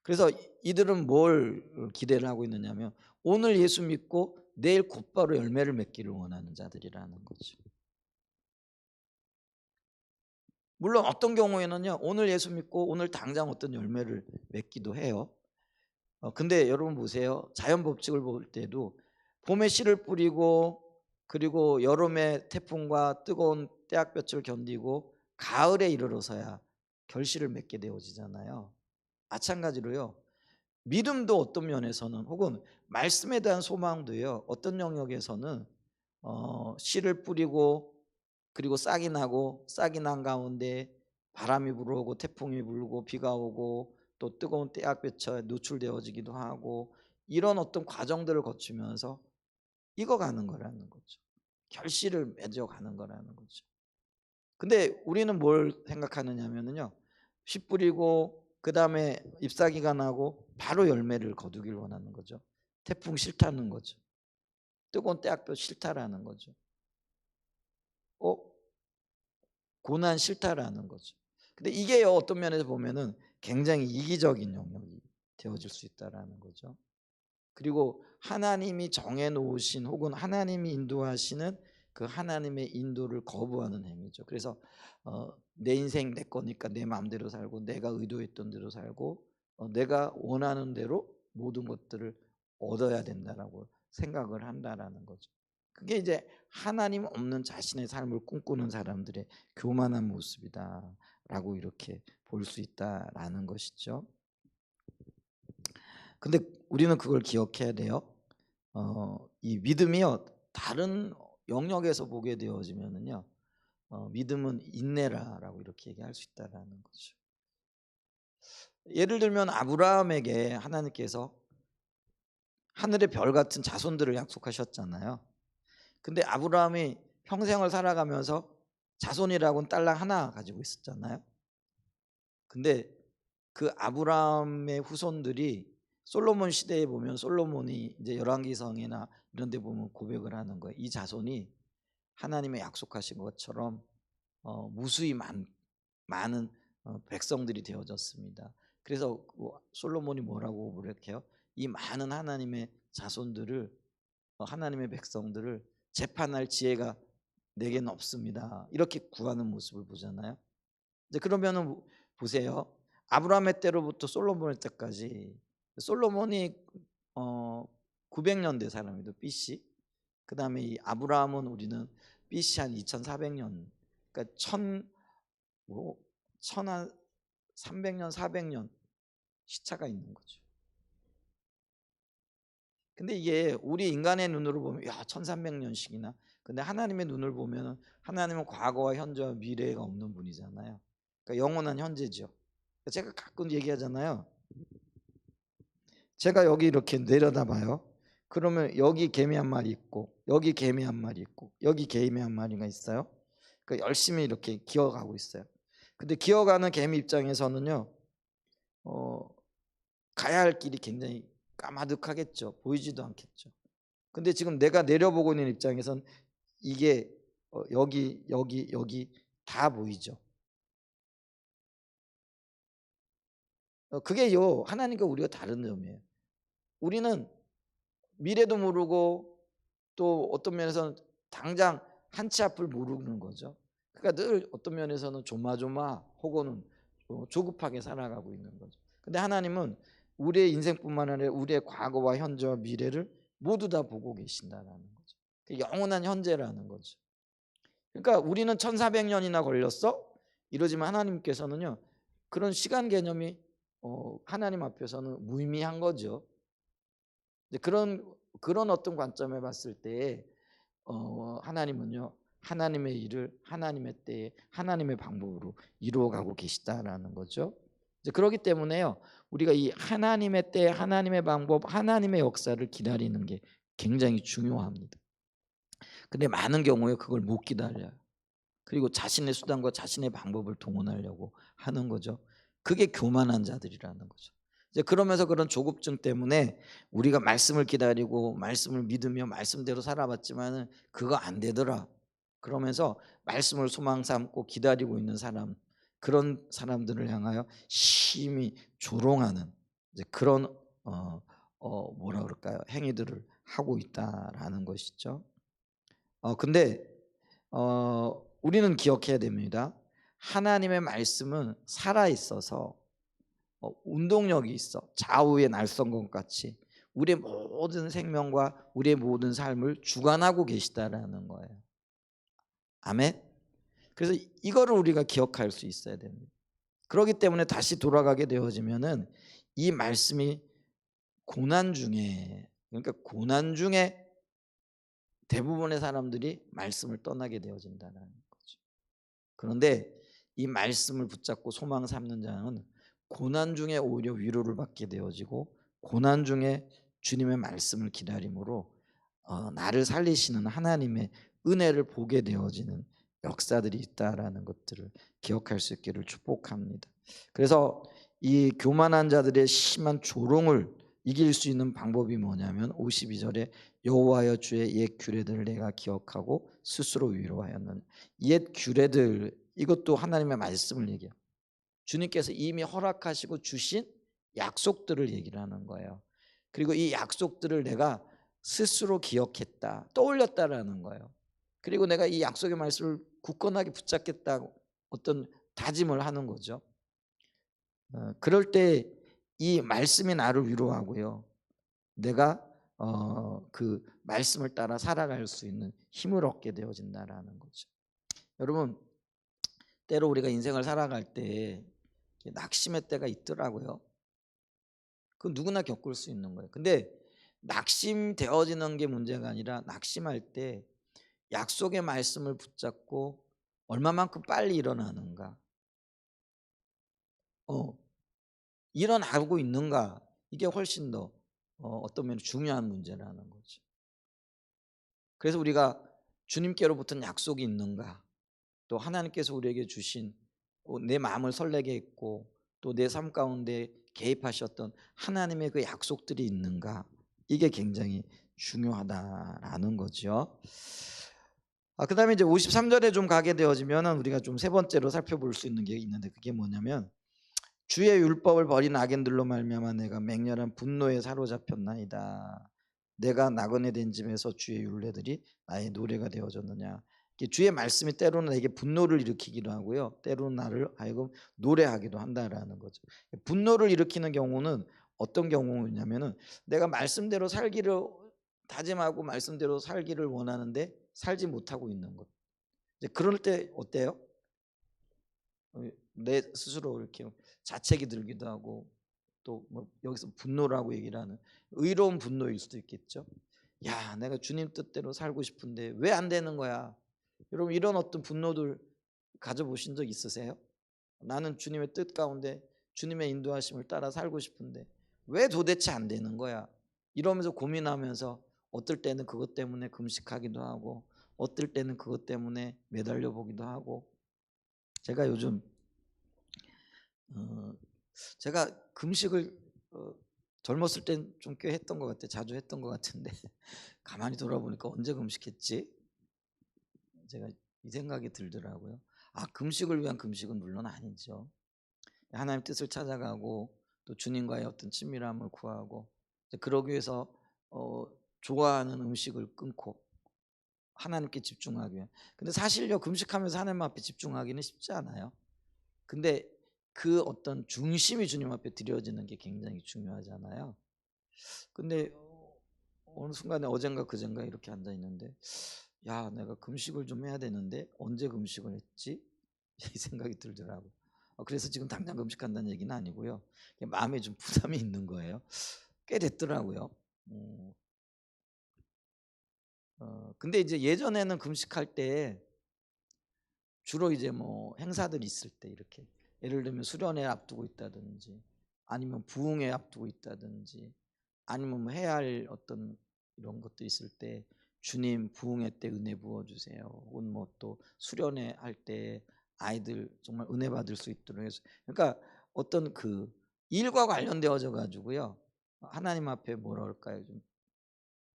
그래서 이들은 뭘 기대를 하고 있느냐면 오늘 예수 믿고 내일 곧바로 열매를 맺기를 원하는 자들이라는 거죠. 물론 어떤 경우에는요 오늘 예수 믿고 오늘 당장 어떤 열매를 맺기도 해요. 근데 여러분 보세요. 자연 법칙을 볼 때도 봄에 씨를 뿌리고 그리고 여름에 태풍과 뜨거운 태양볕을 견디고 가을에 이르러서야 결실을 맺게 되어지잖아요. 마찬가지로요 믿음도 어떤 면에서는 혹은 말씀에 대한 소망도요 어떤 영역에서는 씨를 뿌리고 그리고 싹이 나고 싹이 난 가운데 바람이 불어오고 태풍이 불고 비가 오고 또 뜨거운 태양볕에 노출되어지기도 하고 이런 어떤 과정들을 거치면서 익어가는 거라는 거죠. 결실을 맺어가는 거라는 거죠. 근데 우리는 뭘 생각하느냐면요 씨 뿌리고 그 다음에 잎사귀가 나고 바로 열매를 거두길 원하는 거죠. 태풍 싫다는 거죠. 뜨거운 때학교 싫다라는 거죠. 어? 고난 싫다라는 거죠. 근데 이게요 어떤 면에서 보면은 굉장히 이기적인 영역이 되어질 수 있다라는 거죠. 그리고 하나님이 정해 놓으신 혹은 하나님이 인도하시는 그 하나님의 인도를 거부하는 행위죠. 그래서 내 인생 내 거니까 내 마음대로 살고 내가 의도했던 대로 살고 내가 원하는 대로 모든 것들을 얻어야 된다라고 생각을 한다라는 거죠. 그게 이제 하나님 없는 자신의 삶을 꿈꾸는 사람들의 교만한 모습이다라고 이렇게 볼 수 있다라는 것이죠. 근데 우리는 그걸 기억해야 돼요. 이 믿음이요, 다른 영역에서 보게 되어지면은요, 믿음은 인내라라고 이렇게 얘기할 수 있다라는 거죠. 예를 들면 아브라함에게 하나님께서 하늘의 별 같은 자손들을 약속하셨잖아요. 근데 아브라함이 평생을 살아가면서 자손이라고는 딸랑 하나 가지고 있었잖아요. 근데 그 아브라함의 후손들이 솔로몬 시대에 보면 솔로몬이 이제 열왕기성이나 이런 데 보면 고백을 하는 거예요. 이 자손이 하나님의 약속하신 것처럼 무수히 많은 백성들이 되어졌습니다. 그래서 솔로몬이 뭐라고 고백해요? 이 많은 하나님의 자손들을, 하나님의 백성들을 재판할 지혜가 내게는 없습니다. 이렇게 구하는 모습을 보잖아요. 이제 그러면은 보세요. 아브라함의 때로부터 솔로몬의 때까지, 솔로몬이 900년대 사람이도 BC. 그다음에 이 아브라함은 우리는 BC 한 2400년, 그러니까 1300년 400년 시차가 있는 거죠. 근데 이게 우리 인간의 눈으로 보면 1300년씩이나, 근데 하나님의 눈을 보면 하나님은 과거와 현재와 미래가 없는 분이잖아요. 그러니까 영원한 현재죠. 제가 가끔 얘기하잖아요. 제가 여기 이렇게 내려다봐요. 그러면 여기 개미 한 마리 있고, 여기 개미 한 마리 있고, 여기 개미 한 마리가 있어요. 그러니까 열심히 이렇게 기어가고 있어요. 근데 기어가는 개미 입장에서는요, 어, 가야 할 길이 굉장히 까마득하겠죠. 보이지도 않겠죠. 근데 지금 내가 내려보고 있는 입장에선 이게 여기 다 보이죠. 그게요, 하나님과 우리가 다른 점이에요. 우리는 미래도 모르고 또 어떤 면에서는 당장 한 치 앞을 모르는 거죠. 그러니까 늘 어떤 면에서는 조마조마 혹은 조급하게 살아가고 있는 거죠. 근데 하나님은 우리의 인생뿐만 아니라 우리의 과거와 현재와 미래를 모두 다 보고 계신다라는 거죠. 영원한 현재라는 거죠. 그러니까 우리는 1400년이나 걸렸어? 이러지만 하나님께서는요, 그런 시간 개념이 하나님 앞에서는 무의미한 거죠. 그런 어떤 관점에 봤을 때 하나님은요, 하나님의 일을 하나님의 때에 하나님의 방법으로 이루어가고 계시다라는 거죠. 이제 그렇기 때문에요, 우리가 이 하나님의 때, 하나님의 방법, 하나님의 역사를 기다리는 게 굉장히 중요합니다. 근데 많은 경우에 그걸 못 기다려요. 그리고 자신의 수단과 자신의 방법을 동원하려고 하는 거죠. 그게 교만한 자들이라는 거죠. 이제 그러면서 그런 조급증 때문에 우리가 말씀을 기다리고 말씀을 믿으며 말씀대로 살아봤지만은 그거 안 되더라. 그러면서 말씀을 소망 삼고 기다리고 있는 사람, 그런 사람들을 향하여 심히 조롱하는 이제 그런 뭐라 그럴까요? 행위들을 하고 있다라는 것이죠. 근데 우리는 기억해야 됩니다. 하나님의 말씀은 살아 있어서 운동력이 있어. 좌우의 날성검 같이 우리의 모든 생명과 우리의 모든 삶을 주관하고 계시다라는 거예요. 아멘. 그래서 이거를 우리가 기억할 수 있어야 됩니다. 그렇기 때문에 다시 돌아가게 되어지면은 이 말씀이 고난 중에, 그러니까 고난 중에 대부분의 사람들이 말씀을 떠나게 되어진다는 거죠. 그런데 이 말씀을 붙잡고 소망 삼는 자는 고난 중에 오히려 위로를 받게 되어지고, 고난 중에 주님의 말씀을 기다림으로 나를 살리시는 하나님의 은혜를 보게 되어지는 역사들이 있다라는 것들을 기억할 수 있기를 축복합니다. 그래서 이 교만한 자들의 심한 조롱을 이길 수 있는 방법이 뭐냐면 52절에 여호와여 주의 옛 규례들을 내가 기억하고 스스로 위로하였는, 옛 규례들, 이것도 하나님의 말씀을 얘기해요. 주님께서 이미 허락하시고 주신 약속들을 얘기를 하는 거예요. 그리고 이 약속들을 내가 스스로 기억했다, 떠올렸다라는 거예요. 그리고 내가 이 약속의 말씀을 굳건하게 붙잡겠다고 어떤 다짐을 하는 거죠. 그럴 때 이 말씀이 나를 위로하고요, 내가 그 말씀을 따라 살아갈 수 있는 힘을 얻게 되어진다라는 거죠. 여러분, 때로 우리가 인생을 살아갈 때 낙심의 때가 있더라고요. 그 누구나 겪을 수 있는 거예요. 근데 낙심되어지는 게 문제가 아니라 낙심할 때 약속의 말씀을 붙잡고 얼마만큼 빨리 일어나는가, 어, 일어나고 있는가, 이게 훨씬 더 어떤 면에 중요한 문제라는 거죠. 그래서 우리가 주님께로부터는 약속이 있는가, 또 하나님께서 우리에게 주신 내 마음을 설레게 했고 또 내 삶 가운데 개입하셨던 하나님의 그 약속들이 있는가, 이게 굉장히 중요하다라는 거죠. 그다음에 이제 53절에 좀 가게 되어지면은 우리가 좀 세 번째로 살펴볼 수 있는 게 있는데, 그게 뭐냐면 주의 율법을 버린 악인들로 말미암아 내가 맹렬한 분노에 사로잡혔나이다. 내가 나그네 된 집에서 주의 율례들이 나의 노래가 되어졌느냐. 주의 말씀이 때로는 내게 분노를 일으키기도 하고요, 때로는 나를 하여금 노래하기도 한다라는 거죠. 분노를 일으키는 경우는 어떤 경우냐면은 내가 말씀대로 살기를 다짐하고 말씀대로 살기를 원하는데 살지 못하고 있는 것. 이제 그럴 때 어때요? 내 스스로 이렇게 자책이 들기도 하고, 또 뭐 여기서 분노라고 얘기를 하는 의로운 분노일 수도 있겠죠. 야, 내가 주님 뜻대로 살고 싶은데 왜 안 되는 거야? 여러분, 이런 어떤 분노들 가져보신 적 있으세요? 나는 주님의 뜻 가운데 주님의 인도하심을 따라 살고 싶은데 왜 도대체 안 되는 거야? 이러면서 고민하면서 어떨 때는 그것 때문에 금식하기도 하고 어떨 때는 그것 때문에 매달려 보기도 하고. 제가 요즘 어, 제가 금식을 젊었을 땐 좀 꽤 했던 것 같아요. 자주 했던 것 같은데 가만히 돌아보니까 언제 금식했지? 제가 이 생각이 들더라고요. 금식을 위한 금식은 물론 아니죠. 하나님 뜻을 찾아가고 또 주님과의 어떤 친밀함을 구하고, 그러기 위해서 좋아하는 음식을 끊고 하나님께 집중하기 위해. 근데 사실요, 금식하면서 하나님 앞에 집중하기는 쉽지 않아요. 근데 그 어떤 중심이 주님 앞에 드려지는 게 굉장히 중요하잖아요. 근데 어느 순간에 어젠가 그젠가 이렇게 앉아 있는데, 야, 내가 금식을 좀 해야 되는데 언제 금식을 했지? 이 생각이 들더라고요. 그래서 지금 당장 금식한다는 얘기는 아니고요, 마음에 좀 부담이 있는 거예요. 꽤 됐더라고요. 근데 이제 예전에는 금식할 때 주로 이제 뭐 행사들이 있을 때, 이렇게 예를 들면 수련회 앞두고 있다든지 아니면 부흥회 앞두고 있다든지 아니면 뭐 해야 할 어떤 이런 것도 있을 때 주님 부흥회 때 은혜 부어 주세요, 혹은 뭐 또 수련회 할 때 아이들 정말 은혜 받을 수 있도록 해서, 그러니까 어떤 그 일과 관련되어져 가지고요, 하나님 앞에 뭐라 그럴까요, 좀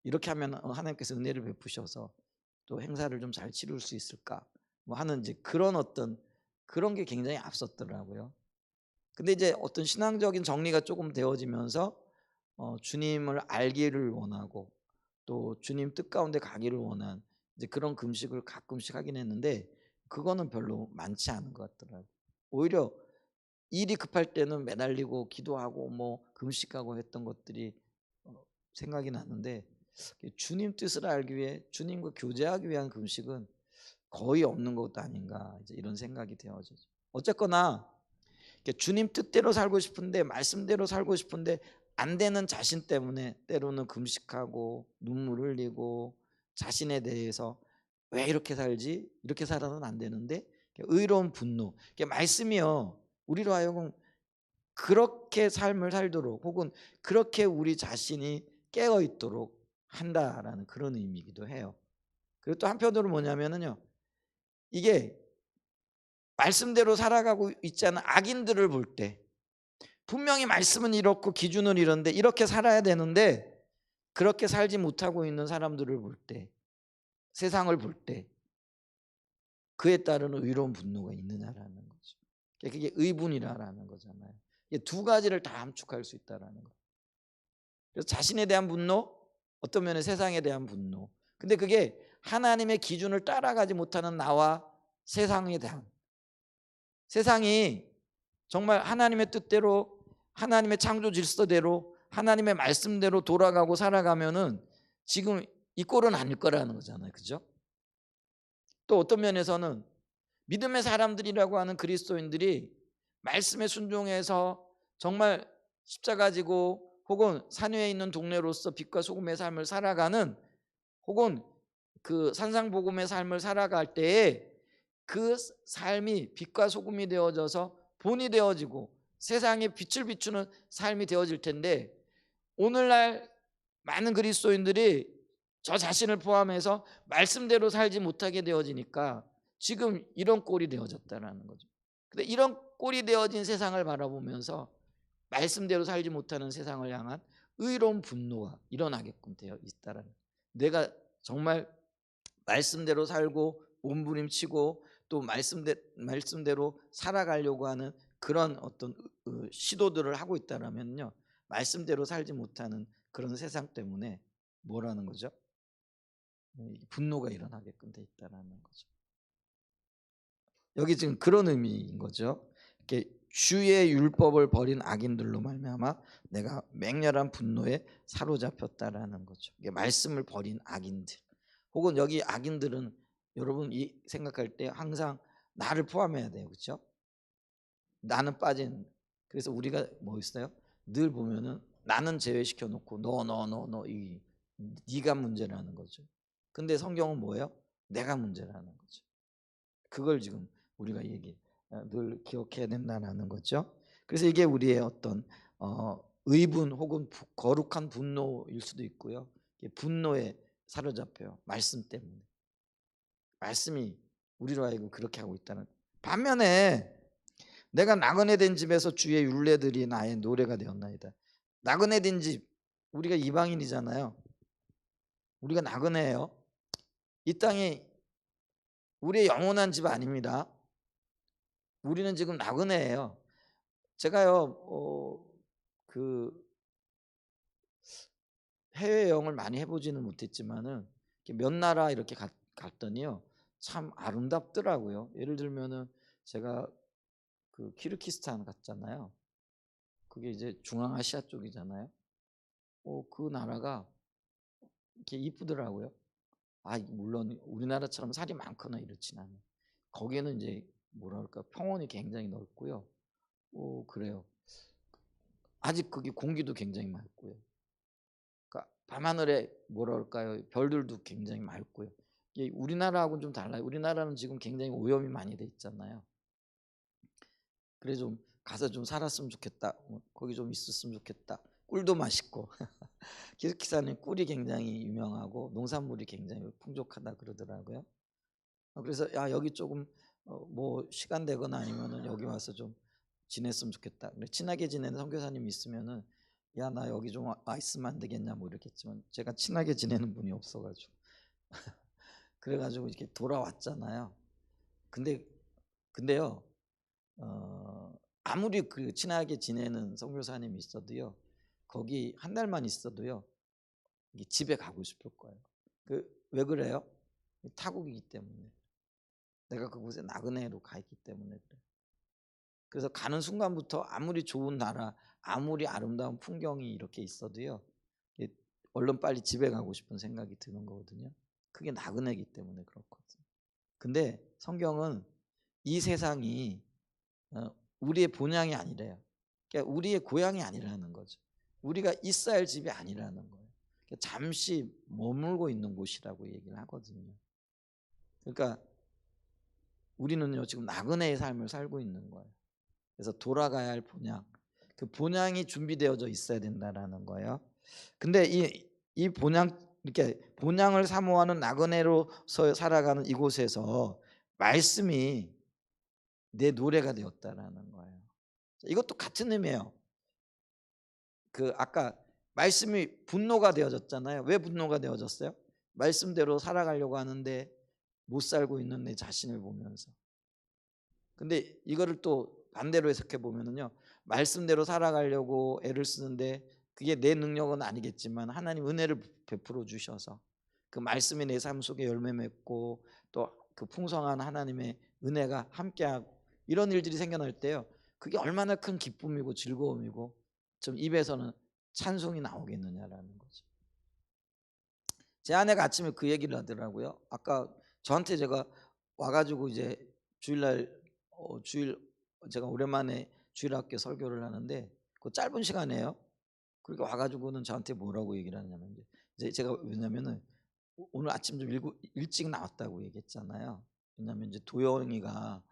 이렇게 하면 하나님께서 은혜를 베푸셔서 또 행사를 좀 잘 치룰 수 있을까 뭐 하는 이제 그런 어떤 그런 게 굉장히 앞섰더라고요. 근데 이제 어떤 신앙적인 정리가 조금 되어지면서 주님을 알기를 원하고 또 주님 뜻 가운데 가기를 원한 이제 그런 금식을 가끔씩 하긴 했는데, 그거는 별로 많지 않은 것 같더라고요. 오히려 일이 급할 때는 매달리고 기도하고 뭐 금식하고 했던 것들이 생각이 나는데, 주님 뜻을 알기 위해 주님과 교제하기 위한 금식은 거의 없는 것 아닌가, 이제 이런 생각이 되어져. 어쨌거나 주님 뜻대로 살고 싶은데 말씀대로 살고 싶은데 안 되는 자신 때문에 때로는 금식하고 눈물 흘리고 자신에 대해서 왜 이렇게 살지? 이렇게 살아서는 안 되는데 의로운 분노. 말씀이요, 우리로 하여금 그렇게 삶을 살도록 혹은 그렇게 우리 자신이 깨어 있도록 한다라는 그런 의미이기도 해요. 그리고 또 한편으로 뭐냐면은요, 이게 말씀대로 살아가고 있지 않은 악인들을 볼 때 분명히 말씀은 이렇고 기준은 이런데 이렇게 살아야 되는데 그렇게 살지 못하고 있는 사람들을 볼 때, 세상을 볼 때 그에 따르는 의로운 분노가 있느냐라는 거죠. 그게 의분이라는 거잖아요. 이게 두 가지를 다 함축할 수 있다라는 거. 그래서 자신에 대한 분노, 어떤 면에 세상에 대한 분노. 근데 그게 하나님의 기준을 따라가지 못하는 나와 세상에 대한, 세상이 정말 하나님의 뜻대로 하나님의 창조 질서대로 하나님의 말씀대로 돌아가고 살아가면은 지금 이 꼴은 아닐 거라는 거잖아요. 그죠? 또 어떤 면에서는 믿음의 사람들이라고 하는 그리스도인들이 말씀에 순종해서 정말 십자가 지고 혹은 산 위에 있는 동네로서 빛과 소금의 삶을 살아가는, 혹은 그 산상복음의 삶을 살아갈 때에 그 삶이 빛과 소금이 되어져서 본이 되어지고 세상에 빛을 비추는 삶이 되어질 텐데, 오늘날 많은 그리스도인들이 저 자신을 포함해서 말씀대로 살지 못하게 되어지니까 지금 이런 꼴이 되어졌다는 거죠. 근데 이런 꼴이 되어진 세상을 바라보면서 말씀대로 살지 못하는 세상을 향한 의로운 분노가 일어나게끔 되어 있다라는, 내가 정말 말씀대로 살고 몸부림치고 또 말씀대로 살아가려고 하는 그런 어떤 시도들을 하고 있다라면요, 말씀대로 살지 못하는 그런 세상 때문에 뭐라는 거죠? 분노가 일어나게끔 돼 있다라는 거죠. 여기 지금 그런 의미인 거죠. 이렇게 주의 율법을 버린 악인들로 말미암아 내가 맹렬한 분노에 사로잡혔다라는 거죠. 이게 말씀을 버린 악인들, 혹은 여기 악인들은 여러분 이 생각할 때 항상 나를 포함해야 돼요. 그렇죠? 나는 빠진. 그래서 우리가 뭐 있어요? 늘 보면은 나는 제외시켜 놓고 너 이 네가 문제라는 거죠. 근데 성경은 뭐예요? 내가 문제라는 거죠. 그걸 지금 우리가 늘 기억해야 된다는 거죠. 그래서 이게 우리의 어떤 의분 혹은 거룩한 분노일 수도 있고요. 분노에 사로잡혀요. 말씀 때문에. 말씀이 우리로 하여금 그렇게 하고 있다는. 반면에 내가 나그네 된 집에서 주의 율례들이 나의 노래가 되었나이다. 나그네 된 집, 우리가 이방인이잖아요. 우리가 나그네예요. 이 땅이 우리의 영원한 집 아닙니다. 우리는 지금 나그네예요. 제가요 그 해외 여행을 많이 해보지는 못했지만은 몇 나라 이렇게 갔더니요 참 아름답더라고요. 예를 들면은 제가 그 키르기스탄 갔잖아요. 그게 이제 중앙아시아 쪽이잖아요. 그 나라가 이렇게 이쁘더라고요. 물론 우리나라처럼 살이 많거나 이렇진 않아요. 거기는 이제 뭐랄까 평원이 굉장히 넓고요. 그래요. 아직 거기 공기도 굉장히 맑고요. 그러니까 밤하늘에 뭐랄까요 별들도 굉장히 맑고요. 이게 우리나라하고는 좀 달라요. 우리나라는 지금 굉장히 오염이 많이 돼 있잖아요. 그래 좀 가서 좀 살았으면 좋겠다. 거기 좀 있었으면 좋겠다. 꿀도 맛있고 키르기스탄은 꿀이 굉장히 유명하고 농산물이 굉장히 풍족하다 그러더라고요. 그래서 여기 조금 뭐 시간 되거나 아니면은 여기 와서 좀 지냈으면 좋겠다. 근데 친하게 지내는 선교사님이 있으면은 나 여기 좀 와 있으면 안 되겠냐 뭐 이렇겠지만 제가 친하게 지내는 분이 없어가지고 그래가지고 이렇게 돌아왔잖아요. 근데요 아무리 그 친하게 지내는 선교사님이 있어도요 거기 한 달만 있어도요 집에 가고 싶을 거예요. 왜 그래요? 타국이기 때문에. 내가 그곳에 나그네로 가 있기 때문에 그래. 그래서 가는 순간부터 아무리 좋은 나라, 아무리 아름다운 풍경이 이렇게 있어도요 얼른 빨리 집에 가고 싶은 생각이 드는 거거든요. 그게 나그네이기 때문에 그렇거든요. 근데 성경은 이 세상이 우리의 본향이 아니래요. 그러니까 우리의 고향이 아니라는 거죠. 우리가 있어야 할 집이 아니라는 거예요. 그러니까 잠시 머물고 있는 곳이라고 얘기를 하거든요. 그러니까 우리는요 지금 나그네의 삶을 살고 있는 거예요. 그래서 돌아가야 할 본향, 그 본향이 준비되어져 있어야 된다라는 거예요. 근데 이 본향, 이렇게 본향을 사모하는 나그네로서 살아가는 이곳에서 말씀이 내 노래가 되었다라는 거예요. 이것도 같은 의미예요. 아까 말씀이 분노가 되어졌잖아요. 왜 분노가 되어졌어요? 말씀대로 살아가려고 하는데 못 살고 있는 내 자신을 보면서. 근데 이거를 또 반대로 해석해 보면은요, 말씀대로 살아가려고 애를 쓰는데 그게 내 능력은 아니겠지만 하나님 은혜를 베풀어 주셔서 그 말씀이 내 삶 속에 열매 맺고 또 그 풍성한 하나님의 은혜가 함께하고 이런 일들이 생겨날 때요, 그게 얼마나 큰 기쁨이고 즐거움이고 좀 입에서는 찬송이 나오겠느냐라는 거죠. 제 아내가 아침에 그 얘기를 하더라고요. 아까 저한테 제가 와가지고 이제 주일날 주일 제가 오랜만에 주일학교 설교를 하는데 그 짧은 시간이에요. 그렇게 와가지고는 저한테 뭐라고 얘기를 하냐면 이제 제가 왜냐면은 오늘 아침 좀 일찍 나왔다고 얘기했잖아요. 왜냐면 이제 도영이가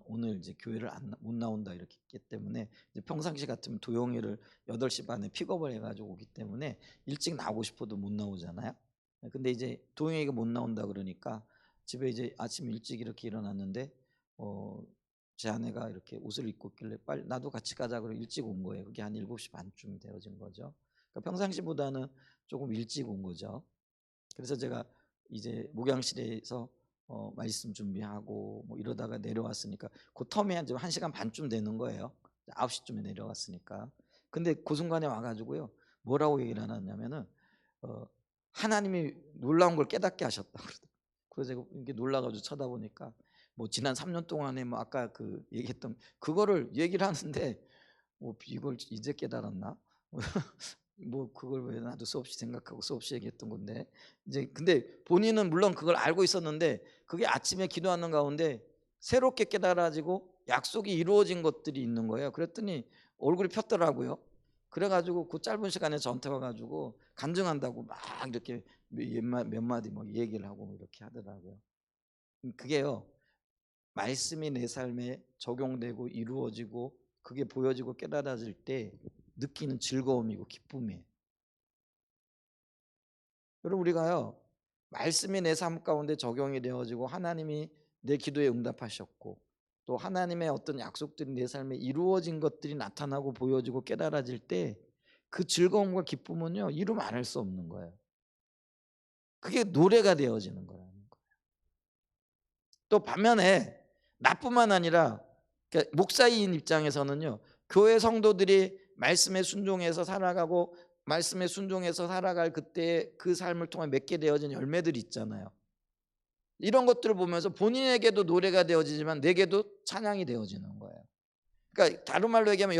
오늘 이제 교회를 못 나온다 이렇게 했기 때문에 이제 평상시 같으면 도영이를 8시 반에 픽업을 해가지고 오기 때문에 일찍 나오고 싶어도 못 나오잖아요. 근데 이제 도영이가 못 나온다 그러니까 집에 이제 아침 일찍 이렇게 일어났는데 제 아내가 이렇게 옷을 입고 있길래 빨리 나도 같이 가자 그러고 일찍 온 거예요. 그게 한 7시 반쯤 되어진 거죠. 그러니까 평상시보다는 조금 일찍 온 거죠. 그래서 제가 이제 목양실에서 말씀 준비하고 뭐 이러다가 내려왔으니까 그 텀이 한 1시간 반쯤 되는 거예요. 9시쯤에 내려왔으니까. 근데 그 순간에 와가지고요 뭐라고 얘기를 하냐면은 하나님이 놀라운 걸 깨닫게 하셨다 그러더라고요. 그래서 제가 이렇게 놀라가지고 쳐다보니까 뭐 지난 3년 동안에 뭐 아까 그 얘기했던 그거를 얘기를 하는데 뭐 이걸 이제 깨달았나? 뭐 그걸 왜 나도 수없이 생각하고 수없이 얘기했던 건데 이제 근데 본인은 물론 그걸 알고 있었는데 그게 아침에 기도하는 가운데 새롭게 깨달아지고 약속이 이루어진 것들이 있는 거예요. 그랬더니 얼굴이 폈더라고요. 그래가지고 그 짧은 시간에 저한테 와가지고 간증한다고 막 이렇게 몇 마디 뭐 얘기를 하고 이렇게 하더라고요. 그게요 말씀이 내 삶에 적용되고 이루어지고 그게 보여지고 깨달아질 때 느끼는 즐거움이고 기쁨이에요. 여러분 우리가요 말씀이 내 삶 가운데 적용이 되어지고 하나님이 내 기도에 응답하셨고 또 하나님의 어떤 약속들이 내 삶에 이루어진 것들이 나타나고 보여지고 깨달아질 때 그 즐거움과 기쁨은요 이루 말할 수 없는 거예요. 그게 노래가 되어지는 거라는 거예요. 또 반면에 나뿐만 아니라 그러니까 목사인 입장에서는요 교회 성도들이 말씀에 순종해서 살아가고 말씀에 순종해서 살아갈 그때 그 삶을 통해 맺게 되어진 열매들이 있잖아요. 이런 것들을 보면서 본인에게도 노래가 되어지지만 내게도 찬양이 되어지는 거예요. 그러니까 다른 말로 얘기하면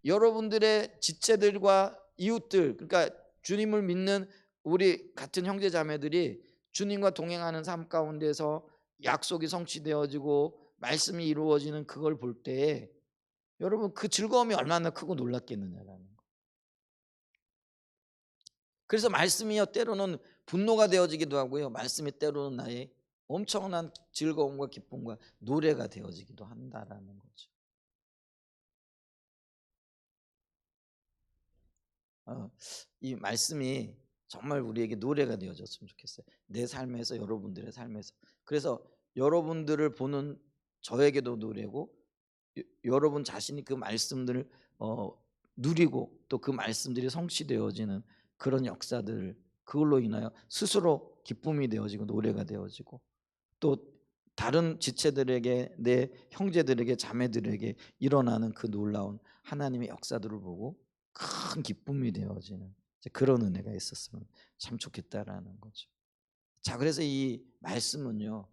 여러분들의 지체들과 이웃들 그러니까 주님을 믿는 우리 같은 형제 자매들이 주님과 동행하는 삶 가운데서 약속이 성취되어지고 말씀이 이루어지는 그걸 볼 때 여러분 그 즐거움이 얼마나 크고 놀랍겠느냐라는 거. 그래서 말씀이요 때로는 분노가 되어지기도 하고요. 말씀이 때로는 나의 엄청난 즐거움과 기쁨과 노래가 되어지기도 한다라는 거죠. 이 말씀이 정말 우리에게 노래가 되어졌으면 좋겠어요. 내 삶에서 여러분들의 삶에서. 그래서 여러분들을 보는 저에게도 노래고 여러분 자신이 그 말씀들을 누리고 또 그 말씀들이 성취되어지는 그런 역사들 그걸로 인하여 스스로 기쁨이 되어지고 노래가 되어지고 또 다른 지체들에게 내 형제들에게 자매들에게 일어나는 그 놀라운 하나님의 역사들을 보고 큰 기쁨이 되어지는 그런 은혜가 있었으면 참 좋겠다라는 거죠. 자, 그래서 이 말씀은요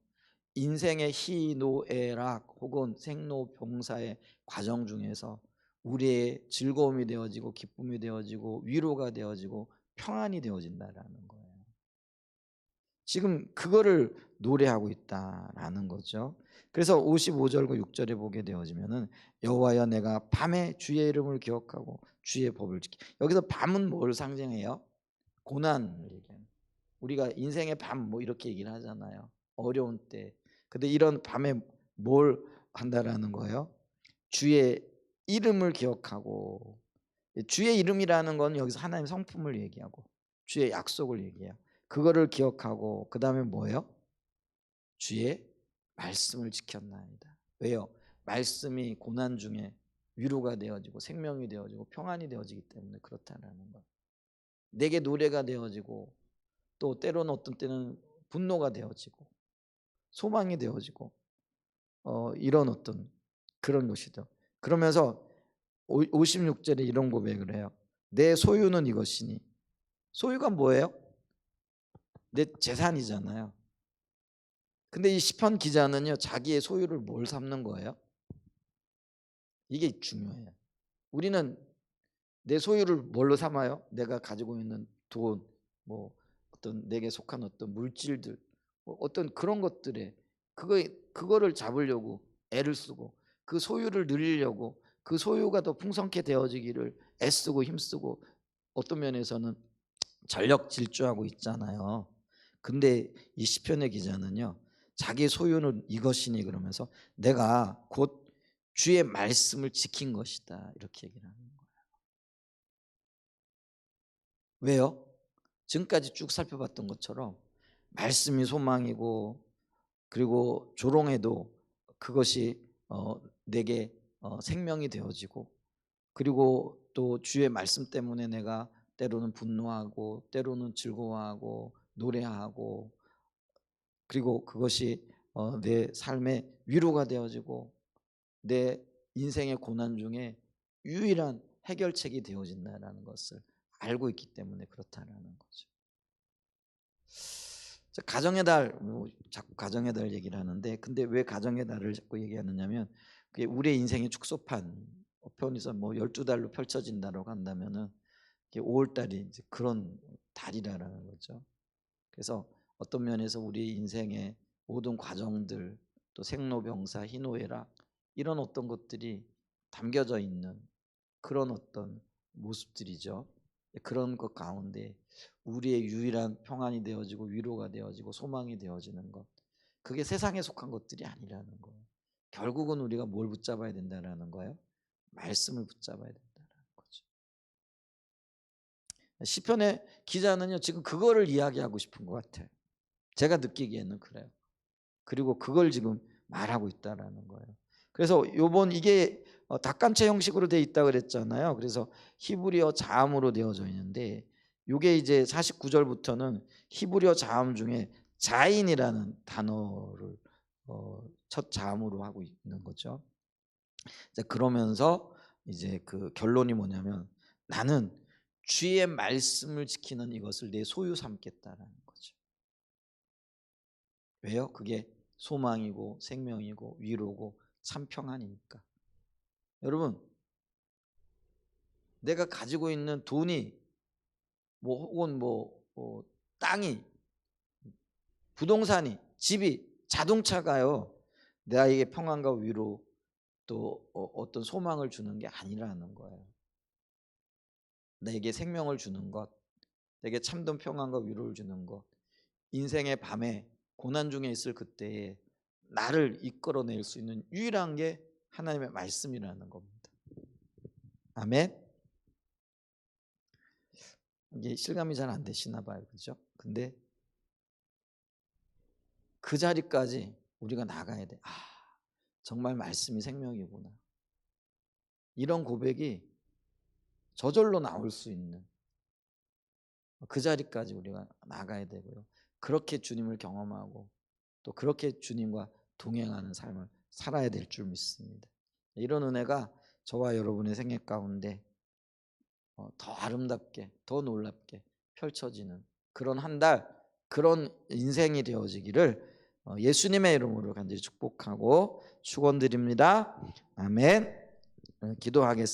인생의 희노애락 혹은 생로병사의 과정 중에서 우리의 즐거움이 되어지고 기쁨이 되어지고 위로가 되어지고 평안이 되어진다라는 거예요. 지금 그거를 노래하고 있다라는 거죠. 그래서 55절과 6절에 보게 되어지면은 여호와여 내가 밤에 주의 이름을 기억하고 주의 법을 지키. 여기서 밤은 뭘 상징해요? 고난을 얘기해요. 우리가 인생의 밤 뭐 이렇게 얘기를 하잖아요. 어려운 때. 근데 이런 밤에 뭘 한다라는 거예요? 주의 이름을 기억하고 주의 이름이라는 건 여기서 하나님의 성품을 얘기하고 주의 약속을 얘기해요. 그거를 기억하고 그 다음에 뭐예요? 주의 말씀을 지켰나이다. 왜요? 말씀이 고난 중에 위로가 되어지고 생명이 되어지고 평안이 되어지기 때문에 그렇다라는 거. 내게 노래가 되어지고 또 때로는 어떤 때는 분노가 되어지고 소망이 되어지고 이런 어떤 그런 것이죠. 그러면서 56절에 이런 고백을 해요. 내 소유는 이것이니. 소유가 뭐예요? 내 재산이잖아요. 근데 이 시편 기자는요 자기의 소유를 뭘 삼는 거예요? 이게 중요해요. 우리는 내 소유를 뭘로 삼아요? 내가 가지고 있는 돈, 뭐 어떤 내게 속한 어떤 물질들, 뭐 어떤 그런 것들에 그거를 잡으려고 애를 쓰고 그 소유를 누리려고 그 소유가 더 풍성케 되어지기를 애쓰고 힘쓰고 어떤 면에서는 전력 질주하고 있잖아요. 근데 이 시편의 기자는요, 자기 소유는 이것이니 그러면서 내가 곧 주의 말씀을 지킨 것이다 이렇게 얘기를 하는 거예요. 왜요? 지금까지 쭉 살펴봤던 것처럼 말씀이 소망이고 그리고 조롱해도 그것이 내게 생명이 되어지고 그리고 또 주의 말씀 때문에 내가 때로는 분노하고 때로는 즐거워하고 노래하고 그리고 그것이 내 삶의 위로가 되어지고 내 인생의 고난 중에 유일한 해결책이 되어진다는 것을 알고 있기 때문에 그렇다는 거죠. 가정의 달, 뭐 자꾸 가정의 달 얘기를 하는데, 근데 왜 가정의 달을 자꾸 얘기하느냐면 그게 우리의 인생의 축소판, 편에서 뭐 12달로 펼쳐진다라고 한다면은 5월 달이 이제 그런 달이라는 거죠. 그래서 어떤 면에서 우리 인생의 모든 과정들, 또 생로병사, 희노애락 이런 어떤 것들이 담겨져 있는 그런 어떤 모습들이죠. 그런 것 가운데 우리의 유일한 평안이 되어지고 위로가 되어지고 소망이 되어지는 것, 그게 세상에 속한 것들이 아니라는 거예요. 결국은 우리가 뭘 붙잡아야 된다라는 거예요? 말씀을 붙잡아야 된다는 거죠. 시편의 기자는요 지금 그거를 이야기하고 싶은 것 같아요. 제가 느끼기에는 그래요. 그리고 그걸 지금 말하고 있다라는 거예요. 그래서 요번 이게 닭간체 형식으로 돼 있다 그랬잖아요. 그래서 히브리어 자음으로 되어져 있는데 요게 이제 49절부터는 히브리어 자음 중에 자인이라는 단어를 첫 자음으로 하고 있는 거죠. 그러면서 이제 그 결론이 뭐냐면 나는 주의 말씀을 지키는 이것을 내 소유 삼겠다라는 거죠. 왜요? 그게 소망이고 생명이고 위로고 참 평안이니까. 여러분, 내가 가지고 있는 돈이 뭐 혹은 땅이 부동산이 집이 자동차가요 나에게 평안과 위로 또 어떤 소망을 주는 게 아니라는 거예요. 내게 생명을 주는 것, 내게 참된 평안과 위로를 주는 것, 인생의 밤에 고난 중에 있을 그때에 나를 이끌어낼 수 있는 유일한 게 하나님의 말씀이라는 겁니다. 아멘. 이게 실감이 잘 안 되시나 봐요, 그죠? 근데 그 자리까지 우리가 나가야 돼. 아, 정말 말씀이 생명이구나. 이런 고백이 저절로 나올 수 있는 그 자리까지 우리가 나가야 되고요. 그렇게 주님을 경험하고 또 그렇게 주님과 동행하는 삶을 살아야 될 줄 믿습니다. 이런 은혜가 저와 여러분의 생애 가운데 더 아름답게 더 놀랍게 펼쳐지는 그런 한 달 그런 인생이 되어지기를 예수님의 이름으로 간절히 축복하고 축원드립니다. 아멘. 기도하겠습니다.